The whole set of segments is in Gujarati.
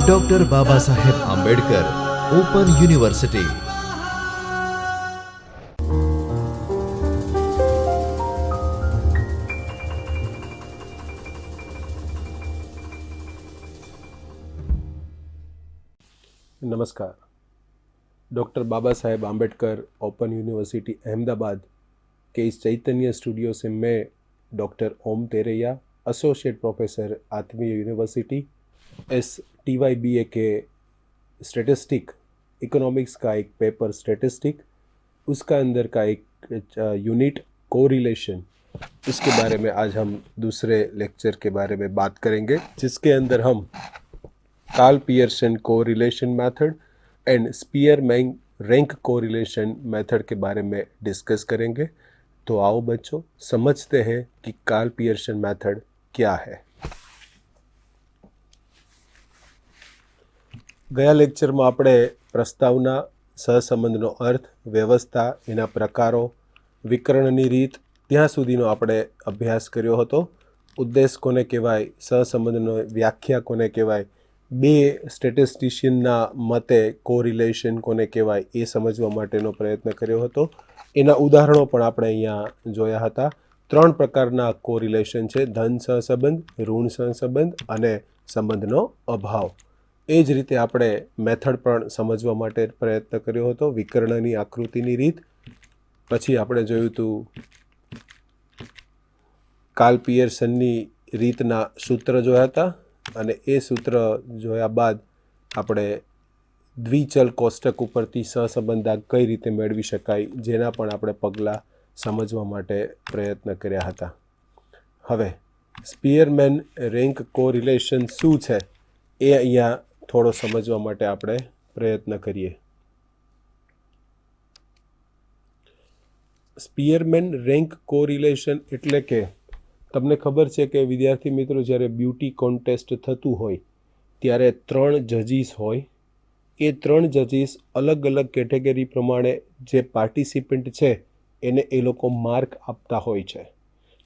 Doctor Baba Saheb Ambedkar open university. नमस्कार। Doctor Baba Saheb Ambedkar open university Ahmedabad के इस चैतन्य स्टूडियो से मैं डॉक्टर ओम तेरैया, एसोसिएट प्रोफेसर आत्मीय यूनिवर्सिटी, STYBA के स्टैटिस्टिक इकोनॉमिक्स का एक पेपर स्टैटिस्टिक, उसका अंदर का एक यूनिट कोरिलेशन, उसके बारे में आज हम दूसरे लेक्चर के बारे में बात करेंगे, जिसके अंदर हम Karl Pearson correlation method and Spearman rank correlation method के बारे में डिस्कस करेंगे। तो आओ बच्चों, समझते हैं कि कार्ल पियर्सन मेथड क्या है। ગયા લેક્ચરમાં આપણે પ્રસ્તાવના, સહસંબંધનો અર્થ, વ્યવસ્થા, એના પ્રકારો, વિકર્ણની રીત, ત્યાં સુધીનો આપણે અભ્યાસ કર્યો હતો। ઉદ્દેશ કોને કહેવાય, સહસંબંધનો વ્યાખ્યા કોને કહેવાય, બે સ્ટેટિસ્ટિશિયનના મતે કોરિલેશન કોને કહેવાય એ સમજવા માટેનો પ્રયત્ન કર્યો હતો। એના ઉદાહરણો પણ આપણે અહીંયા જોયા હતા। ત્રણ પ્રકારના કોરિલેશન છે, ધન સહસંબંધ, ઋણ સહસંબંધ અને સંબંધનો અભાવ। એ જ રીતે આપણે મેથડ પણ સમજવા માટે પ્રયત્ન કર્યો હતો, વિકર્ણની આકૃતિની રીત। પછી આપણે જોયું હતું કાર્લ પિયર્સનની રીતના સૂત્ર જોયા હતા, અને એ સૂત્ર જોયા બાદ આપણે દ્વિચલ કોષ્ટક ઉપરથી સહસંબંધાંક કઈ રીતે મેળવી શકાય, જેના પણ આપણે પગલાં સમજવા માટે પ્રયત્ન કર્યા હતા। હવે સ્પીયરમેન રેન્ક કોરિલેશન શું છે એ અહીંયા થોડો સમજવા માટે આપણે પ્રયત્ન કરીએ। સ્પીયરમેન રેન્ક કોરિલેશન એટલે કે તમને ખબર છે કે વિદ્યાર્થી મિત્રો, જ્યારે બ્યુટી કોન્ટેસ્ટ થતું હોય ત્યારે 3 જજીસ હોય। એ 3 જજીસ અલગ અલગ કેટેગરી પ્રમાણે જે પાર્ટિસિપન્ટ છે એને એ લોકો માર્ક આપતા હોય છે।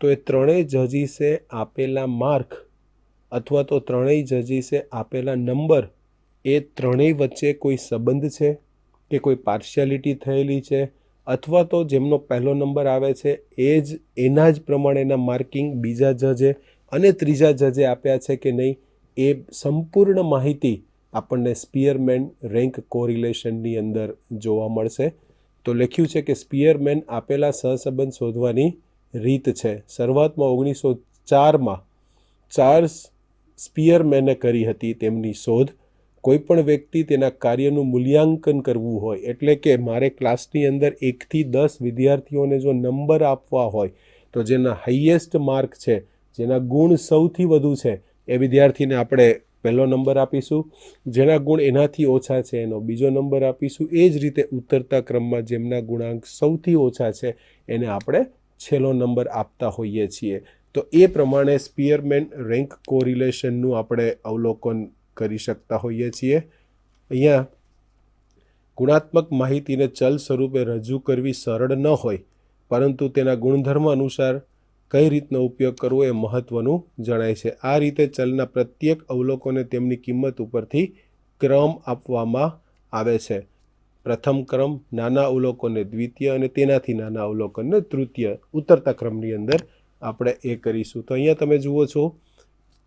તો એ ત્રણેય જજીસે આપેલા માર્ક અથવા તો ત્રણેય જજીસે આપેલા નંબર, એ ત્રણેય વચ્ચે કોઈ સંબંધ છે કે કોઈ પાર્શિયાલિટી થયેલી છે, અથવા તો જેમનો પહેલો નંબર આવે છે એ જ એના જ પ્રમાણેના માર્કિંગ બીજા જજે અને ત્રીજા જજે આપ્યા છે કે નહીં, એ સંપૂર્ણ માહિતી આપણને સ્પીયરમેન રેન્ક કોરિલેશનની અંદર જોવા મળશે। તો લખ્યું છે કે સ્પીયરમેન આપેલા સહસંબંધ શોધવાની રીત છે। શરૂઆતમાં 1904માં ચાર્લ્સ સ્પીયરમેને કરી હતી તેમની શોધ। કોઈપણ વ્યક્તિ તેના કાર્યનું મૂલ્યાંકન કરવું હોય, એટલે કે મારે ક્લાસની અંદર 1 થી 10 વિદ્યાર્થીઓને જો નંબર આપવા હોય તો જેના હાઈએસ્ટ માર્ક છે, જેના ગુણ સૌથી વધુ છે, એ વિદ્યાર્થીને આપણે પહેલો નંબર આપીશું, જેના ગુણ એનાથી ઓછા છે એનો બીજો નંબર આપીશું, એ જ રીતે ઉતરતા ક્રમમાં જેમના ગુણાંક સૌથી ઓછા છે એને આપણે છેલ્લો નંબર આપતા હોઈએ છીએ। તો એ પ્રમાણે સ્પીયરમેન રેન્ક કોરિલેશનનું આપણે અવલોકન કરી શકતા હોઈએ છીએ। અહીંયા ગુણાત્મક માહિતીને ચલ સ્વરૂપે રજૂ કરવી સરળ ન હોય, પરંતુ તેના ગુણધર્મ અનુસાર કઈ રીતનો ઉપયોગ કરવો એ મહત્વનું જણાય છે। આ રીતે ચલના પ્રત્યેક અવલોકને તેમની કિંમત ઉપરથી ક્રમ આપવામાં આવે છે। પ્રથમ ક્રમ નાના અવલોકનને દ્વિતીય અને તેનાથી નાના અવલોકનને તૃતીય, ઉતરતા ક્રમની અંદર આપણે એ કરીશું। તો અહીંયા તમે જુઓ છો,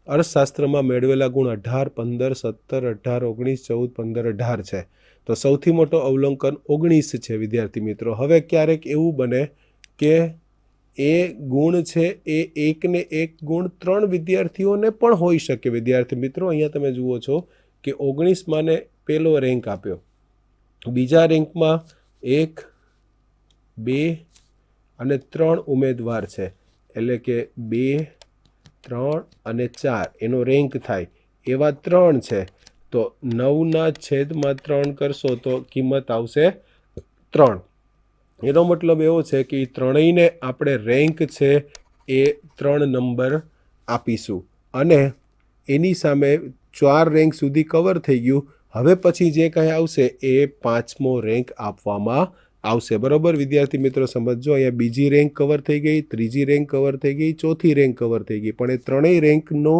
અર્થશાસ્ત્રમાં મેળવેલા ગુણ 18, 15, 17, 18, 19, 14, 15, 18 છે। તો સૌથી મોટો અવલોકન 19 છે વિદ્યાર્થી મિત્રો। હવે ક્યારેક એવું બને કે એ ગુણ છે એ 1 ને 1 ગુણ 3 વિદ્યાર્થીઓને પણ હોઈ શકે વિદ્યાર્થી મિત્રો। અહીંયા તમે જુઓ છો કે 19 માને પહેલો રેન્ક આપ્યો, બીજા રેન્કમાં 1, 2 અને 3 ઉમેદવાર છે, એટલે કે 2, 3 અને 4 એનો રેન્ક થાય, એવા 3 છે। તો 9/3 કરશો તો કિંમત આવશે 3। એનો મતલબ એવો છે કે એ ત્રણેયને આપણે રેન્ક છે એ 3 નંબર આપીશું, અને એની સામે 4 રેન્ક સુધી કવર થઈ ગયું। હવે પછી જે કાંઈ આવશે એ 5મો રેન્ક આપવામાં આવશે। બરાબર વિદ્યાર્થી મિત્રો, સમજો, અહીંયા બીજી રેન્ક કવર થઈ ગઈ, ત્રીજી રેન્ક કવર થઈ ગઈ, ચોથી રેન્ક કવર થઈ ગઈ, પણ એ ત્રણેય રેન્કનો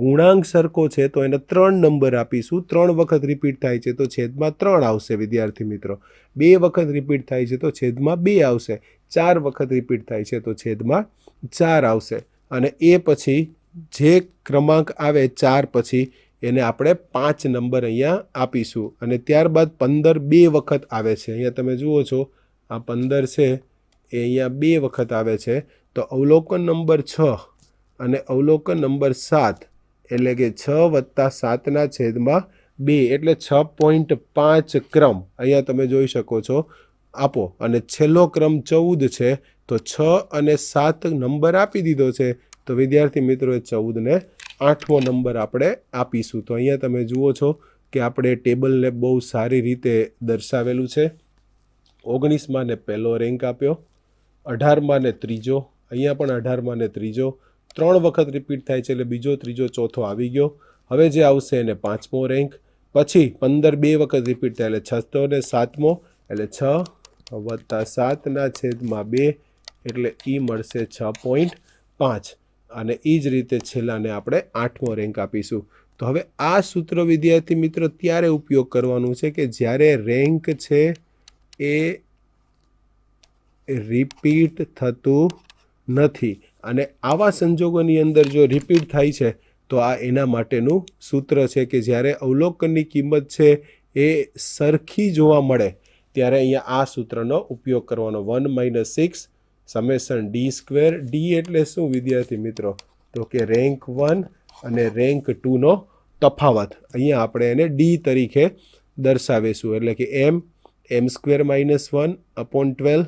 ગુણાંક સરખો છે તો એને 3 નંબર આપીશું. 3 વખત રિપીટ થાય છે તો છેદમાં 3 આવશે વિદ્યાર્થી મિત્રો. 2 વખત રિપીટ થાય છે તો છેદમાં 2 આવશે. 4 વખત રિપીટ થાય છે તો છેદમાં 4 આવશે. અને એ પછી જે ક્રમાંક આવે 4 પછી એને આપણે 5 નંબર અહીંયા આપીશું. અને ત્યારબાદ 15 2 વખત આવે છે. અહીંયા તમે જુઓ છો આ 15 છે એ અહીંયા 2 વખત આવે છે. તો અવલોકન નંબર 6 અને અવલોકન નંબર 7 એટલે કે 6 + 7 છેદમાં 2 એટલે 6.5 ક્રમ અહીંયા તમે જોઈ શકો છો આપો. અને છેલ્લો ક્રમ 14 છે તો 6 અને 7 નંબર આપી દીધો છે. તો વિદ્યાર્થી મિત્રોએ 14 ને 8મો નંબર આપણે આપીશું. તો અહીંયા તમે જુઓ છો કે આપણે ટેબલને બહુ સારી રીતે દર્શાવેલું છે. 19માં ને પહેલો રેન્ક આપ્યો, 18માં ને ત્રીજો, અહીંયા પણ 18માં ને ત્રીજો, 3 વખત રિપીટ થાય છે એટલે બીજો, ત્રીજો, ચોથો આવી ગયો. હવે જે આવશે એને 5મો રેન્ક. પછી 15 2 વખત રિપીટ થાય એટલે 6 ને 7મો એટલે 6 + 7 છેદમાં 2 એટલે એ મળશે 6.5. અને એ જ રીતે છેલ્લાને આપણે 8મો રેન્ક આપીશું. તો હવે આ સૂત્ર વિદ્યાર્થી મિત્રો ત્યારે ઉપયોગ કરવાનું છે કે જ્યારે રેન્ક છે એ રિપીટ થતું નથી. અને આવા સંજોગોની અંદર જો રિપીટ થાય છે તો આ એના માટેનું સૂત્ર છે કે જ્યારે અવલોકનની કિંમત છે એ સરખી જોવા મળે ત્યારે અહીંયા આ સૂત્રનો ઉપયોગ કરવાનો. 1 - 6 સમેશન d². ડી એટલે શું વિદ્યાર્થી મિત્રો? તો કે રેન્ક 1 અને રેન્ક 2નો તફાવત. અહીંયા આપણે એને ડી તરીકે દર્શાવીશું. એટલે કે m² - 1/12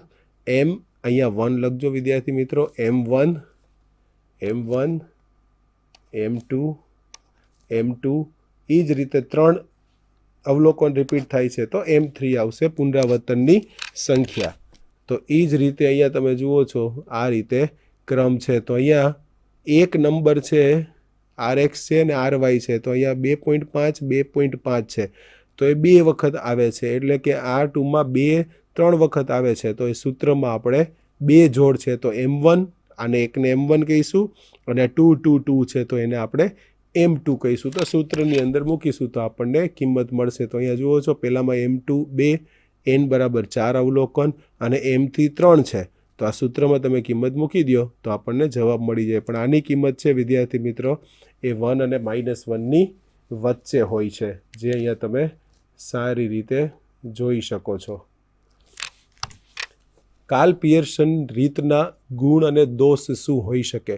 m અહીંયા 1 લખજો વિદ્યાર્થી મિત્રો. m1 m2 એ જ રીતે 3 અવલોકન રિપીટ થાય છે તો m3 આવશે પુનરાવર્તનની સંખ્યા. તો એ જ રીતે અહીંયા તમે જુઓ છો આ રીતે ક્રમ છે. તો અહીંયા એક નંબર છે rx છે અને ry છે. તો અહીંયા 2.5 2.5 છે તો એ 2 વખત આવે છે. એટલે કે r2માં 2 3 વખત આવે છે. તો એ સૂત્રમાં આપણે 2 જોડ છે તો m1 અને એકને m1 કહીશું અને 2 2 2 છે તો એને આપણે m2 કહીશું. તો સૂત્રની અંદર મૂકીશું તો આપણને કિંમત મળશે. તો અહીંયા જુઓ છો પહેલામાં m2 2 n = 4 અવલોકન અને m3 3 છે. તો આ સૂત્રમાં તમે કિંમત મૂકી દો તો આપણને જવાબ મળી જાય. પણ આની કિંમત છે વિદ્યાર્થી મિત્રો એ 1 અને -1ની વચ્ચે હોય છે, જે અહીંયા તમે સારી રીતે જોઈ શકો છો. કાર્લ પિયર્સન રીતના ગુણ અને દોષ શું હોઈ શકે?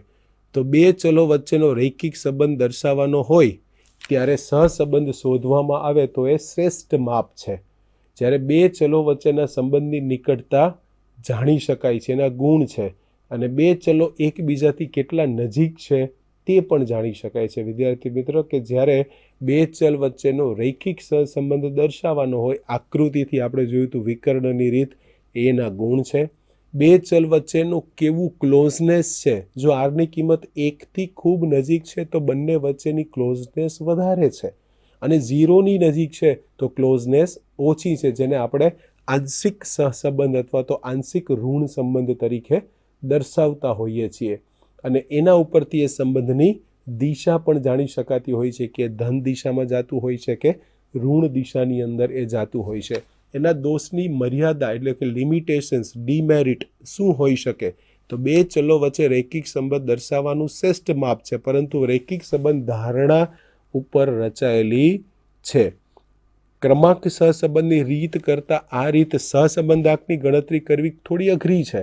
તો 2 ચલો વચ્ચેનો રૈખિક સંબંધ દર્શાવવાનો હોય ત્યારે સહસંબંધ શોધવામાં આવે તો એ શ્રેષ્ઠ માપ છે. જ્યારે 2 ચલો વચ્ચેના સંબંધની નિકટતા જાણી શકાય છે, એના ગુણ છે, અને 2 ચલો એકબીજાથી કેટલા નજીક છે તે પણ જાણી શકાય છે. વિદ્યાર્થી મિત્રો કે જ્યારે 2 ચલ વચ્ચેનો રૈખિક સહસંબંધ દર્શાવવાનો હોય, આકૃતિથી આપણે જોયું હતું વિકર્ણની રીત, એના ગુણ છે. 2 ચલ વચ્ચેનું કેવું ક્લોઝનેસ છે, જો આરની કિંમત 1થી ખૂબ નજીક છે તો બંને વચ્ચેની ક્લોઝનેસ વધારે છે, અને 0ની નજીક છે તો ક્લોઝનેસ ઓછી છે, જેને આપણે આંશિક સહસંબંધ અથવા તો આંશિક ઋણ સંબંધ તરીકે દર્શાવતા હોઈએ છીએ. અને એના ઉપરથી એ સંબંધની દિશા પણ જાણી શકાતી હોય છે કે ધન દિશામાં જતું હોય છે કે ઋણ દિશાની અંદર એ જતું હોય છે. એના દોષની મર્યાદા એટલે કે લિમિટેશન્સ, ડીમેરિટ શું હોઈ શકે? તો 2 ચલો વચ્ચે રૈખિક સંબંધ દર્શાવવાનું શ્રેષ્ઠ માપ છે, પરંતુ રૈખિક સંબંધ ધારણા ઉપર રચાયેલી છે. ક્રમાંક સહસંબંધની રીત કરતાં આ રીત સહસંબંધાંકની ગણતરી કરવી થોડી અઘરી છે.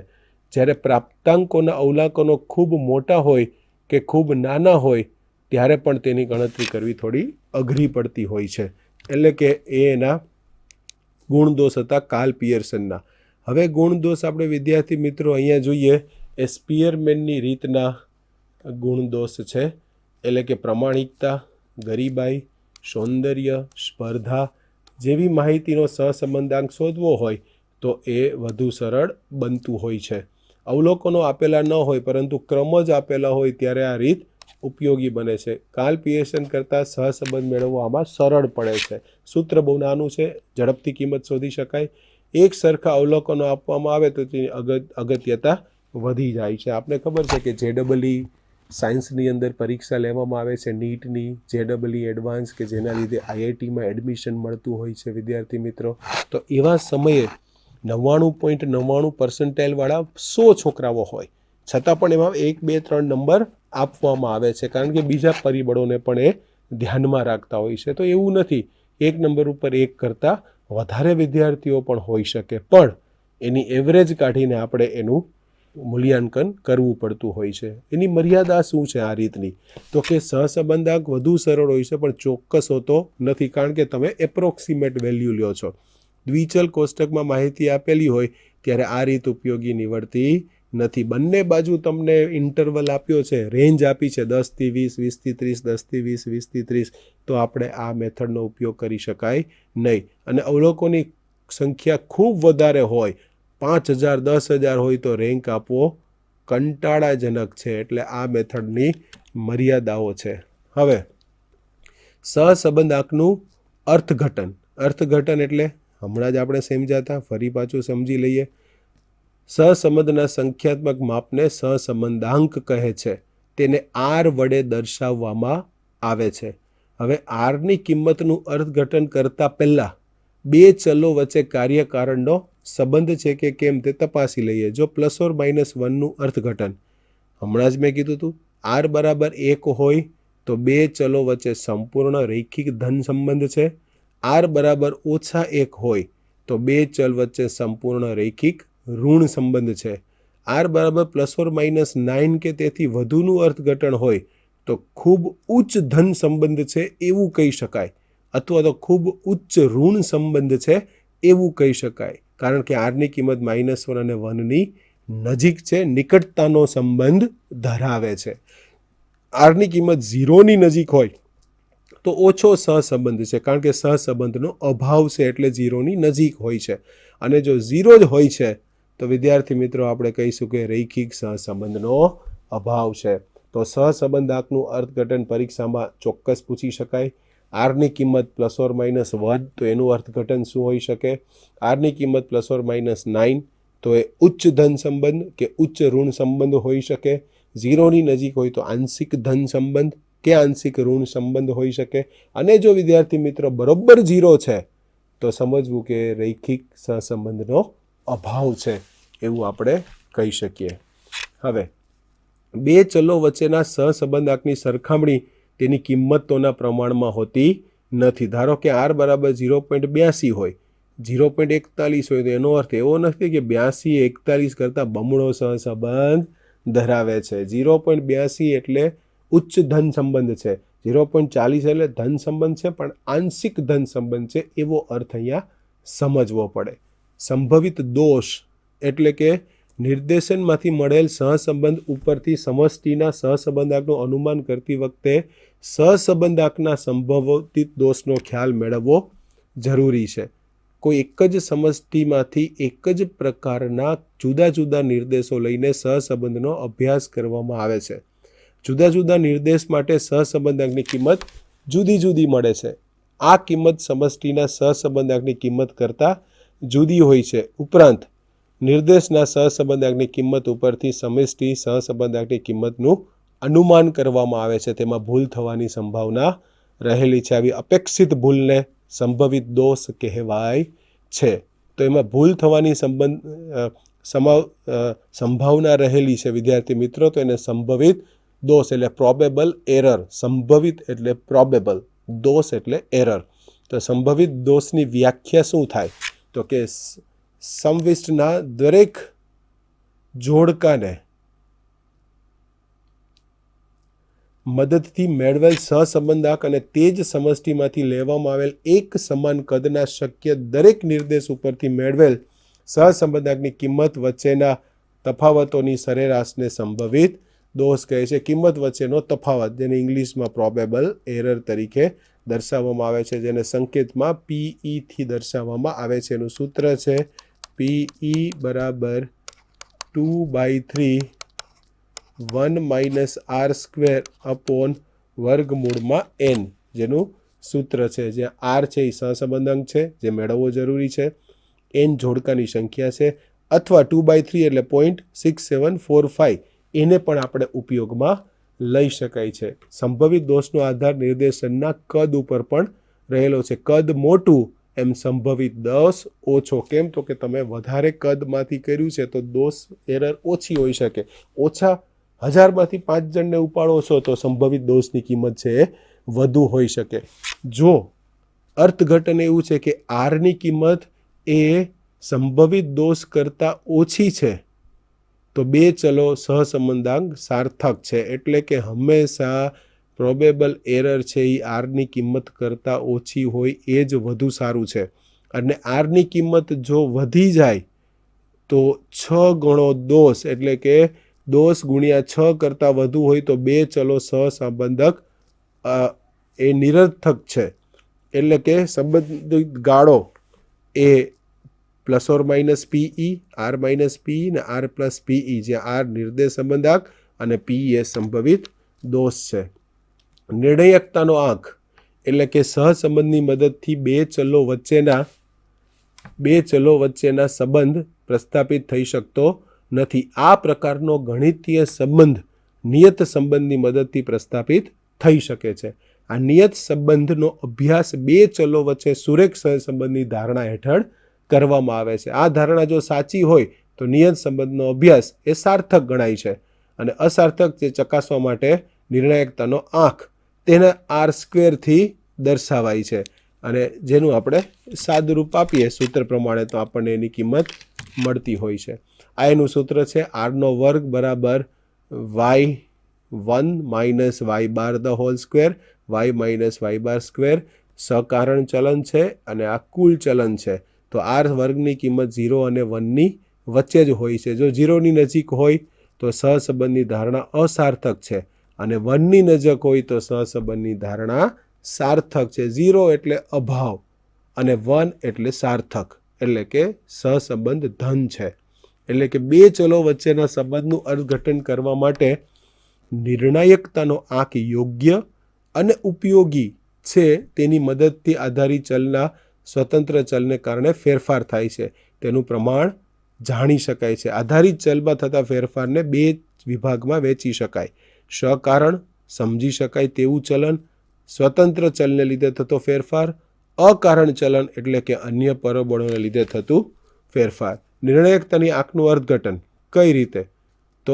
જ્યારે પ્રાપ્તાંકોના અવલોકનો ખૂબ મોટા હોય કે ખૂબ નાના હોય ત્યારે પણ તેની ગણતરી કરવી થોડી અઘરી પડતી હોય છે. એટલે કે એના ગુણદોષ હતા કાર્લ પિયર્સનના. હવે ગુણદોષ આપણે વિદ્યાર્થી મિત્રો અહીંયા જોઈએ એ સ્પિયરમેનની રીતના ગુણદોષ છે. એટલે કે પ્રમાણિકતા, ગરીબાઈ, સૌંદર્ય, સ્પર્ધા જેવી માહિતીનો સહસંબંધાંક શોધવો હોય તો એ વધુ સરળ બનતું હોય છે. અવલોકનો આપેલા ન હોય પરંતુ ક્રમ જ આપેલા હોય ત્યારે આ રીત ઉપયોગી બને છે. કાર્લ પિયર્સન કરતાં સહસંબંધ મેળવવો આમાં સરળ પડે છે. સૂત્ર બહુ નાનું છે, ઝડપથી કિંમત શોધી શકાય. એક સરખા અવલોકનો આપવામાં આવે તો તેની અગત્યતા વધી જાય છે. આપણે ખબર છે કે JEE સાયન્સની અંદર પરીક્ષા લેવામાં આવે છે નીટની, JEE એડવાન્સ, કે જેના લીધે IITમાં એડમિશન મળતું હોય છે વિદ્યાર્થી મિત્રો. તો એવા સમયે 99.99% વાળા 100 છોકરાઓ હોય, છતાં પણ એમાં 1, 2, 3 નંબર આપવામાં આવે છે, કારણ કે બીજા પરિબળોને પણ એ ધ્યાનમાં રાખતા હોય છે. તો એવું નથી, 1 નંબર ઉપર 1 કરતાં વધારે વિદ્યાર્થીઓ પણ હોઈ શકે, પણ એની એવરેજ કાઢીને આપણે એનું મૂલ્યાંકન કરવું પડતું હોય છે. એની મર્યાદા શું છે આ રીતની? તો કે સહસંબંધાંક વધુ સરળ હોય છે, પણ ચોક્કસ હોતો નથી, કારણ કે તમે એપ્રોક્સિમેટ વેલ્યુ લ્યો છો. દ્વિચલ કોષ્ટકમાં માહિતી આપેલી હોય ત્યારે આ રીત ઉપયોગી નીવડતી નથી. બંને બાજુ તમને ઇન્ટરવલ આપ્યો છે, રેન્જ આપી છે 10 થી 20, 20 થી 30, 10 થી 20, 20 થી 30, તો આપણે આ મેથડનો ઉપયોગ કરી શકાય નહીં. અને અવલોકોની સંખ્યા ખૂબ વધારે હોય, 5000, 10,000 હોય, તો રેન્ક આપવો કંટાળાજનક છે. એટલે આ મેથડની મર્યાદાઓ છે. હવે સહસંબંધાંકનું અર્થઘટન. અર્થઘટન એટલે હમણાં જ આપણે સમજ્યા હતા, ફરી પાછું સમજી લઈએ. સહસંબંધના સંખ્યાત્મક માપને સહસંબંધાંક કહે છે. તેને R વડે દર્શાવવામાં આવે છે. હવે Rની કિંમતનું અર્થઘટન કરતાં પહેલાં 2 ચલો વચ્ચે કાર્યકારણનો સંબંધ છે કે કેમ તે તપાસી લઈએ. જો +or-1નું અર્થઘટન, હમણાં જ મેં કીધું હતું, R બરાબર 1 હોય તો 2 ચલો વચ્ચે સંપૂર્ણ રૈખિક ધન સંબંધ છે. R બરાબર -1 હોય તો 2 ચલ વચ્ચે સંપૂર્ણ રૈખિક ઋણ સંબંધ છે. R બરાબર +or-9 કે તેથી વધુનું અર્થઘટન હોય તો ખૂબ ઉચ્ચ ધન સંબંધ છે એવું કહી શકાય, અથવા તો ખૂબ ઉચ્ચ ઋણ સંબંધ છે એવું કહી શકાય, કારણ કે Rની કિંમત -1 અને 1ની નજીક છે, નિકટતાનો સંબંધ ધરાવે છે. Rની કિંમત 0ની નજીક હોય તો ઓછો સહસંબંધ છે, કારણ કે સહસંબંધનો અભાવ છે, એટલે 0ની નજીક હોય છે. અને જો 0 જ હોય છે તો વિદ્યાર્થી મિત્રો આપણે કહીશું કે રૈખિક સહસંબંધનો અભાવ છે. તો સહસંબંધાંકનું અર્થઘટન પરીક્ષામાં ચોક્કસ પૂછી શકાય. Rની કિંમત +or-1 તો એનું અર્થઘટન શું હોઈ શકે? Rની કિંમત +or-9 તો એ ઉચ્ચ ધન સંબંધ કે ઉચ્ચ ઋણ સંબંધ હોઈ શકે. 0ની નજીક હોય તો આંશિક ધન સંબંધ કે આંશિક ઋણ સંબંધ હોઈ શકે. અને જો વિદ્યાર્થી મિત્રો બરોબર 0 છે તો સમજવું કે રૈખિક સહસંબંધનો અભાવ છે એવું આપણે કહી શકીએ. હવે 2 ચલો વચ્ચેના સહસંબંધાંકની સરખામણી તેની કિંમતોના પ્રમાણમાં હોતી નથી. ધારો કે R બરાબર 0.82 હોય, 0.41 હોય, તો એનો અર્થ એવો નથી કે 82 એ 41 કરતાં બમણો સહસંબંધ ધરાવે છે. 0.82 એટલે ઉચ્ચ ધન સંબંધ છે, 0.40 એટલે ધન સંબંધ છે, પણ આંશિક ધન સંબંધ છે એવો અર્થ અહીંયા સમજવો પડે. સંભવિત દોષ એટલે કે નિર્દેશનમાંથી મળેલ સહસંબંધ ઉપરથી સમષ્ટિના સહસંબંધાંકનું અનુમાન કરતી વખતે સહસંબંધાંકના સંભવિત દોષનો ખ્યાલ મેળવવો જરૂરી છે. કોઈ એક જ સમષ્ટિમાંથી એક જ પ્રકારના જુદા જુદા નિર્દેશો લઈને સહસંબંધનો અભ્યાસ કરવામાં આવે છે. જુદા જુદા નિર્દેશ માટે સહસંબંધાંકની કિંમત જુદી જુદી મળે છે. આ કિંમત સમષ્ટિના સહસંબંધાંકની કિંમત કરતાં જુદી હોય છે. ઉપરાંત નિર્દેશના સહસંબંધાંકની કિંમત ઉપરથી સમષ્ટિ સહસંબંધાંકની કિંમતનું અનુમાન કરવામાં આવે છે. તેમાં ભૂલ થવાની સંભાવના રહેલી છે. આવી અપેક્ષિત ભૂલને સંભવિત દોષ કહેવાય છે. તો એમાં ભૂલ થવાની સંભાવના રહેલી છે વિદ્યાર્થી મિત્રો, તો એને સંભવિત દોષ એટલે પ્રોબેબલ એરર. સંભવિત એટલે પ્રોબેબલ, દોષ એટલે એરર. તો સંભવિત દોષની વ્યાખ્યા શું થાય? તો કે સમવિષ્ટના દરેક જોડકાને મદદથી મેળવેલ સહસંબંધાંક અને તે જ સમષ્ટિમાંથી લેવામાં આવેલ એક સમાન કદના શક્ય દરેક નિર્દેશ ઉપરથી મેળવેલ સહસંબંધાંકની કિંમત વચ્ચેના તફાવતોની સરેરાશને સંભવિત દોષ કહે છે. કિંમત વચ્ચેનો તફાવત, જેને ઇંગ્લિશમાં પ્રોબેબલ એરર તરીકે દર્શાવવામાં આવે છે, જેને સંકેતમાં PE થી દર્શાવવામાં આવે છે. એનું સૂત્ર છે PE બરાબર 2/3 1 - R² અપોન વર્ગમૂળમાં n, જેનું સૂત્ર છે. જ્યાં R છે એ સહસંબંધાંક છે જે મેળવવો જરૂરી છે, n જોડકાની સંખ્યા છે, અથવા 2/3 એટલે 0.6745 એને પણ આપણે ઉપયોગમાં લઈ શકાય છે. સંભવિત દોષનો આધાર નિર્દેશનના કદ ઉપર પણ રહેલો છે. કદ મોટું એમ સંભવિત દોષ ઓછો. કેમ? તો કે તમે વધારે કદમાંથી કર્યું છે તો દોષ એરર ઓછી હોઈ શકે. ઓછા 1000માંથી 5 જણને ઉપાડો છો તો સંભવિત દોષની કિંમત છે એ વધુ હોઈ શકે. જો અર્થઘટન એવું છે કે આરની કિંમત એ સંભવિત દોષ કરતાં ઓછી છે તો બે ચલો સહસંબંધાંક સાર્થક છે. એટલે કે હંમેશા પ્રોબેબલ એરર છે એ આરની કિંમત કરતાં ઓછી હોય એ જ વધુ સારું છે. અને આરની કિંમત જો વધી જાય તો 6 ગણો દોષ એટલે કે દોષ ગુણ્યા 6 કરતાં વધુ હોય તો બે ચલો સહસંબંધક એ નિરર્થક છે. એટલે કે સંબંધિત ગાળો એ ±PE, R - PE ને R + PE, જ્યાં R નિર્દેશ સંબંધાંક અને PE એ સંભવિત દોષ છે. નિર્ણયકતાનો આંક એટલે કે સહસંબંધની મદદથી બે ચલો વચ્ચેના સંબંધ પ્રસ્થાપિત થઈ શકતો નથી. આ પ્રકારનો ગણિતીય સંબંધ નિયત સંબંધની મદદથી પ્રસ્થાપિત થઈ શકે છે. આ નિયત સંબંધનો અભ્યાસ બે ચલો વચ્ચે સુરેખ સહસંબંધની ધારણા હેઠળ કરવામાં આવે છે. આ ધારણા જો સાચી હોય તો નિયત સંબંધનો અભ્યાસ એ સાર્થક ગણાય છે. અને અસાર્થક જે ચકાસવા માટે નિર્ણાયકતાનો આંક તેના R² થી દર્શાવાય છે. અને જેનું આપણે સાદુરૂપ આપીએ સૂત્ર પ્રમાણે તો આપણને એની કિંમત મળતી હોય છે. આ એનું સૂત્ર છે. R² બરાબર y1 - y⁻² y y². સકારણ ચલન છે અને આ કુલ ચલન છે. તો R² કિંમત 0 અને 1ની વચ્ચે જ હોય છે. જો 0ની નજીક હોય તો સહસંબંધની ધારણા અસાર્થક છે અને 1ની નજીક હોય તો સહસંબંધની ધારણા સાર્થક છે. 0 એટલે અભાવ અને 1 એટલે સાર્થક, એટલે કે સહસંબંધ ધન છે. એટલે કે બે ચલો વચ્ચેના સંબંધનું અર્થઘટન કરવા માટે નિર્ણાયકતાનો આંક યોગ્ય અને ઉપયોગી છે. તેની મદદથી આધારિત ચલના સ્વતંત્ર ચલને કારણે ફેરફાર થાય છે તેનું પ્રમાણ જાણી શકાય છે. આધારિત ચલમાં થતા ફેરફારને બે વિભાગમાં વહેંચી શકાય. સકારણ સમજી શકાય તેવું ચલન, સ્વતંત્ર ચલને લીધે થતો ફેરફાર, અકારણ ચલન એટલે કે અન્ય પરિબળોને લીધે થતું ફેરફાર. નિર્ણાયકતાની આંકનું અર્થઘટન કઈ રીતે? તો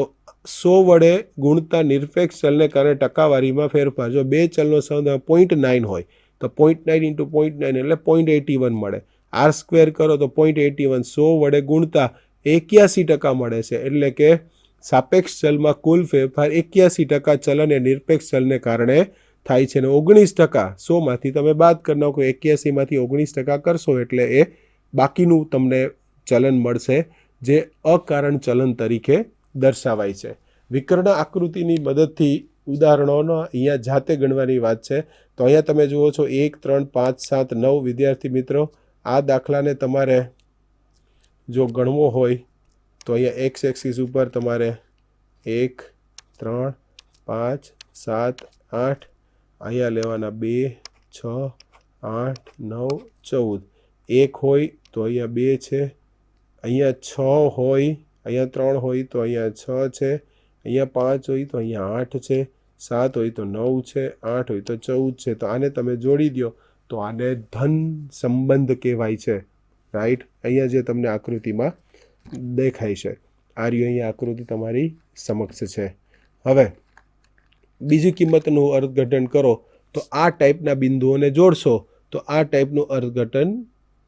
100 વડે ગુણતા નિરપેક્ષ ચલને કારણે ટકાવારીમાં ફેરફાર. જો બે ચલનો સંબંધ 0.9 હોય તો 0.9 × 0.9 એટલે 0.81 મળે. R² કરો તો 0.81, 100 વડે ગુણતા 81% મળે છે. એટલે કે સાપેક્ષ ચલમાં કુલ ફેરફાર 81% ચલન એ નિરપેક્ષ ચલને કારણે થાય છે. અને 19% 100માંથી તમે બાદ કરી નાખો, 81માંથી 19% કરશો એટલે એ બાકીનું તમને ચલન મળશે જે અકારણ ચલન તરીકે દર્શાવાય છે. વિકર્ણ આકૃતિની મદદથી ઉદાહરણોનો અહીંયા જાતે ગણવાની વાત છે. તો અહીંયા તમે જુઓ છો 1, 3, 5, 7, 9 વિદ્યાર્થી મિત્રો, આ દાખલાને તમારે જો ગણવો હોય તો અહીંયા એક્સ એક્સિસ ઉપર તમારે 1, 3, 5, 7, 8 અહીંયા લેવાના 2, 6, 8, 9, 14. 1 હોય તો અહીંયા 2 છે, અહીંયા 6 હોય, અહીંયા 3 હોય તો અહીંયા 6 છે, અહીંયા 5 હોય તો અહીંયા 8 છે, 7 હોય તો 9 છે, 8 હોય તો 14 છે. તો આને તમે જોડી દો તો આને ધન સંબંધ કહેવાય છે. રાઈટ, અહીંયા જે તમને આકૃતિમાં દેખાય છે આ રહ્યું અહીંયા આકૃતિ તમારી સમક્ષ છે. હવે બીજી કિંમતનું અર્થઘટન કરો તો આ ટાઈપના બિંદુઓને જોડશો તો આ ટાઈપનું અર્થઘટન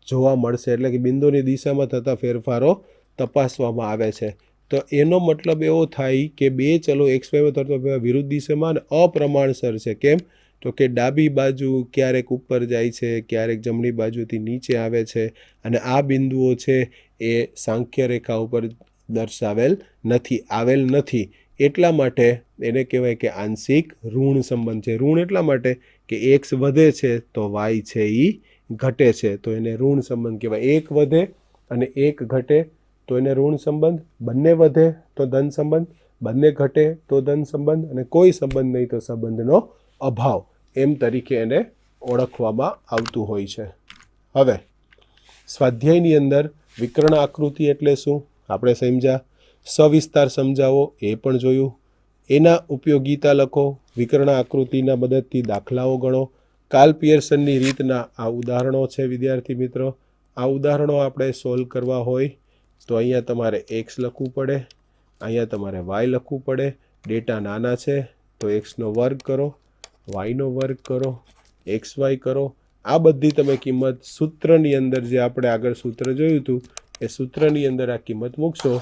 જોવા મળશે. એટલે કે બિંદુની દિશામાં થતા ફેરફારો તપાસવામાં આવે છે. તો એનો મતલબ એવો થાય કે બે ચલો XY થતા વિરુદ્ધ દિશામાં અને અપ્રમાણસર છે. કેમ? તો કે ડાબી બાજુ ક્યારેક ઉપર જાય છે, ક્યારેક જમણી બાજુથી નીચે આવે છે. અને આ બિંદુઓ છે એ સાંખ્ય રેખા ઉપર દર્શાવેલ નથી, આવેલ નથી. એટલા માટે એને કહેવાય કે આંશિક ઋણ સંબંધ છે. ઋણ એટલા માટે કે x વધે છે તો y છે એ ઘટે છે, તો એને ઋણ સંબંધ કહેવાય. 1 વધે અને 1 ઘટે તો એને ઋણ સંબંધ, બંને વધે તો ધન સંબંધ, બંને ઘટે તો ધન સંબંધ, અને કોઈ સંબંધ નહીં તો સંબંધનો અભાવ, એમ તરીકે એને ઓળખવામાં આવતું હોય છે. હવે સ્વાધ્યાયની અંદર વિકર્ણ આકૃતિ એટલે શું આપણે સમજ્યા, સવિસ્તાર સમજાવો એ પણ જોયું. એના ઉપયોગિતા લખો, વિકર્ણ આકૃતિના મદદથી દાખલાઓ ગણો. કાર્લ પિયર્સનની રીતના આ ઉદાહરણો છે વિદ્યાર્થી મિત્રો. આ ઉદાહરણો આપણે સોલ્વ કરવા હોય તો અહીંયા તમારે x લખવું પડે, અહીંયા તમારે y લખવું પડે. ડેટા નાના છે તો x નો વર્ગ કરો, y નો વર્ગ કરો, xy કરો. આ બધી તમે કિંમત સૂત્રની અંદર જે આપણે આગળ સૂત્ર જોયું હતું એ સૂત્રની અંદર આ કિંમત મૂકશો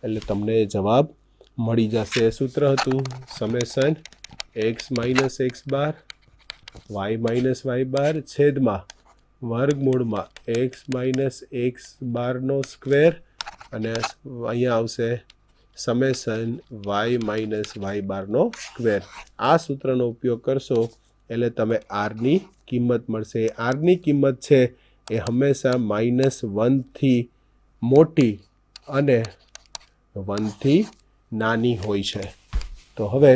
એટલે તમને જવાબ મળી જશે. સૂત્ર હતું summation x minus x bar y minus Y બાર છેદમાં વર્ગમૂળમાં x માઇનસ એક્સ બારનો સ્ક્વેર અને અહીંયા આવશે સમેશન y માઇનસ વાય બારનો સ્ક્વેર. આ સૂત્રનો ઉપયોગ કરશો એટલે તમે આરની કિંમત મળશે. આરની કિંમત છે એ હંમેશા -1થી મોટી અને 1થી નાની હોય છે. તો હવે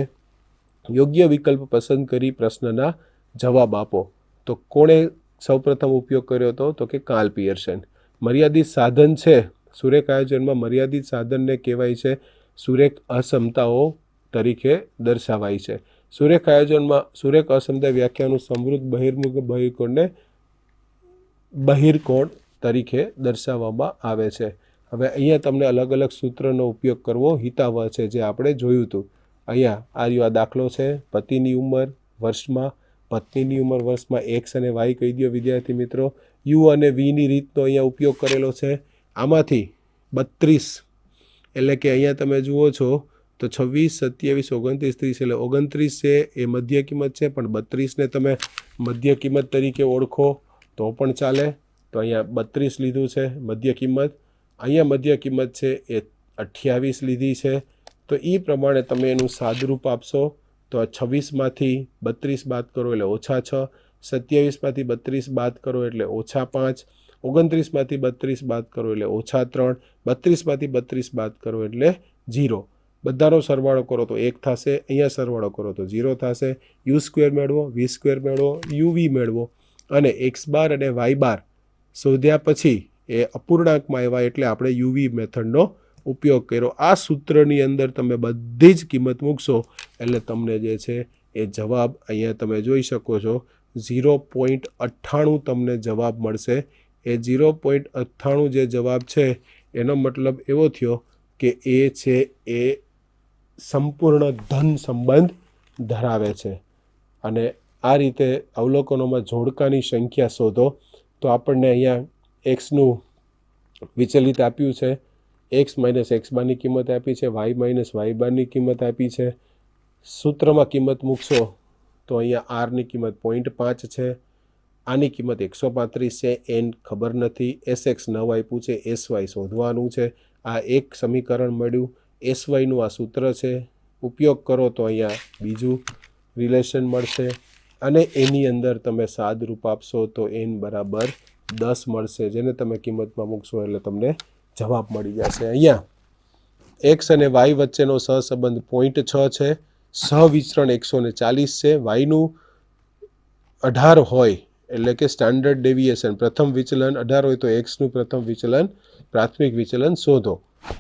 યોગ્ય વિકલ્પ પસંદ કરી પ્રશ્નના જવાબ આપો. તો કોણે સૌપ્રથમ ઉપયોગ કર્યો હતો? તો કે કાર્લ પિયર્સન. મર્યાદિત સાધન છે સુરેખ આયોજનમાં, મર્યાદિત સાધનને કહેવાય છે સુરેખ અસમતાઓ તરીકે દર્શાવાય છે. સુરેખ આયોજનમાં સુરેખ અસમતા વ્યાખ્યાનું સમૃદ્ધ બહિર્મુખ બહિર્કોણને બહિર્કોણ તરીકે દર્શાવવામાં આવે છે. હવે અહીંયા તમને અલગ અલગ સૂત્રનો ઉપયોગ કરવો હિતાવહ છે, જે આપણે જોયું હતું. અહીંયા આ દાખલો છે. પતિની ઉંમર વર્ષમાં, પત્નીની ઉંમર વર્ષમાં, એક્સ અને વાય કહી દો વિદ્યાર્થી મિત્રો. યુ અને વીની રીતનો અહીંયા ઉપયોગ કરેલો છે. આમાંથી 32 એટલે કે અહીંયા તમે જુઓ છો તો 26, 27, 29, 30 એટલે 29 છે એ મધ્ય કિંમત છે, પણ 32ને તમે મધ્ય કિંમત તરીકે ઓળખો તો પણ ચાલે. તો અહીંયા 32 લીધું છે મધ્ય કિંમત. અહીંયા મધ્ય કિંમત છે એ 28 લીધી છે. તો એ પ્રમાણે તમે એનું સાદરૂપ આપશો તો 26માંથી 32 બાદ કરો એટલે -6, 27માંથી 32 બાદ કરો એટલે -5, 29માંથી 32 બાદ કરો એટલે -3, 32માંથી 32 બાદ કરો એટલે 0. બધાનો સરવાળો કરો તો 1 થશે, અહીંયા સરવાળો કરો તો 0 થશે. યુ સ્ક્વેર મેળવો, વી સ્ક્વેર મેળવો, યુવી મેળવો અને એક્સ બાર અને વાય બાર શોધ્યા પછી એ અપૂર્ણાંકમાં આવ્યા એટલે આપણે યુવી મેથડનો ઉપયોગ કર્યો. આ સૂત્રની અંદર તમે બધી જ કિંમત મૂકશો એટલે તમને જે છે એ જવાબ અહીંયા તમે જોઈ શકો છો 0.98 તમને જવાબ મળશે. એ 0.98 જે જવાબ છે એનો મતલબ એવો થયો કે એ છે એ સંપૂર્ણ ધન સંબંધ ધરાવે છે. અને આ રીતે અવલોકનોમાં જોડકાની સંખ્યા શોધો તો આપણને અહીંયા એક્સનું વિચલિત આપ્યું છે, એક્સ માઇનસ એક્સ બારની કિંમત આપી છે, વાય માઇનસ વાય બારની કિંમત આપી છે. સૂત્રમાં કિંમત મૂકશો તો અહીંયા આરની કિંમત 0.5 છે, આની કિંમત 135 છે, એન ખબર નથી, એસએક્સ ન આપ્યું છે, એસવાય શોધવાનું છે. આ એક સમીકરણ મળ્યું. એસવાયનું આ સૂત્ર છે, ઉપયોગ કરો તો અહીંયા બીજું રિલેશન મળશે અને એની અંદર તમે સાદરૂપ આપશો તો એન બરાબર 10 મળશે, જેને તમે કિંમતમાં મૂકશો એટલે તમને જવાબ મળી જશે. અહીંયા એક્સ અને વાય વચ્ચેનો સહસંબંધ 0.6 છે, સહવિચરણ 140 છે, વાયનું 18 હોય એટલે કે સ્ટાન્ડર્ડ ડેવિએશન પ્રથમ વિચલન 18 હોય તો એક્સનું પ્રથમ વિચલન પ્રાથમિક વિચલન શોધો.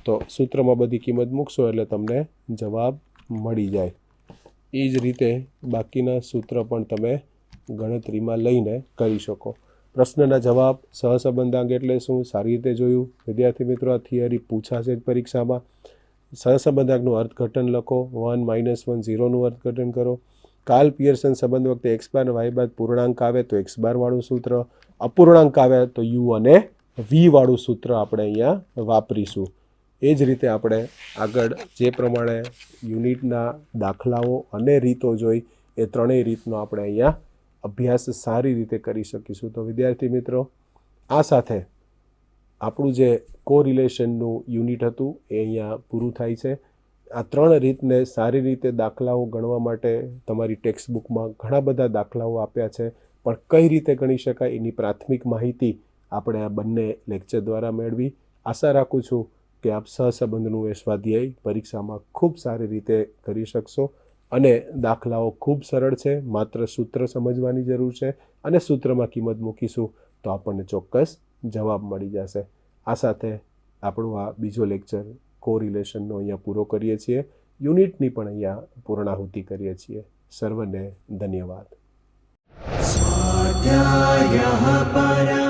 તો સૂત્રમાં બધી કિંમત મૂકશો એટલે તમને જવાબ મળી જાય. એ જ રીતે બાકીના સૂત્ર પણ તમે ગણતરીમાં લઈને કરી શકો. પ્રશ્નના જવાબ સહસંબંધાંક એટલે શું સારી રીતે જોયું વિદ્યાર્થી મિત્રો. આ થિયરી પૂછાશે પરીક્ષામાં. સહસંબંધાંકનું અર્થઘટન લખો. 1 -1 0નું અર્થઘટન કરો. કાર્લ પિયર્સન સંબંધ વખતે એક્સ બાર અને વાય બાદ પૂર્ણાંક આવે તો એક્સ બાર વાળું સૂત્ર, અપૂર્ણાંક આવે તો યુ અને વી વાળું સૂત્ર આપણે અહીંયા વાપરીશું. એ જ રીતે આપણે આગળ જે પ્રમાણે યુનિટના દાખલાઓ અને રીતો જોઈ એ ત્રણેય રીતનો આપણે અહીંયા અભ્યાસ સારી રીતે કરી શકીશું. તો વિદ્યાર્થી મિત્રો, આ સાથે આપણું જે કોરિલેશનનું યુનિટ હતું એ અહીંયા પૂરું થાય છે. આ ત્રણ રીતને સારી રીતે દાખલાઓ ગણવા માટે તમારી ટેક્સ્ટ બુકમાં ઘણા બધા દાખલાઓ આપ્યા છે, પણ કઈ રીતે ગણી શકાય એની પ્રાથમિક માહિતી આપણે આ બંને લેક્ચર દ્વારા મેળવી. આશા રાખું છું કે આપ સહસંબંધનું એ સ્વાધ્યાય પરીક્ષામાં ખૂબ સારી રીતે કરી શકશો. અને દાખલાઓ ખૂબ સરળ છે, માત્ર સૂત્ર સમજવાની જરૂર છે અને સૂત્રમાં કિંમત મૂકીશું તો આપણને ચોક્કસ જવાબ મળી જશે. આ સાથે આપણું આ બીજો લેક્ચર કોરિલેશનનો અહીંયા પૂરો કરીએ છીએ. યુનિટની પણ અહીંયા પૂર્ણાહુતિ કરીએ છીએ. સર્વને ધન્યવાદ. स्वाध्यायः परमः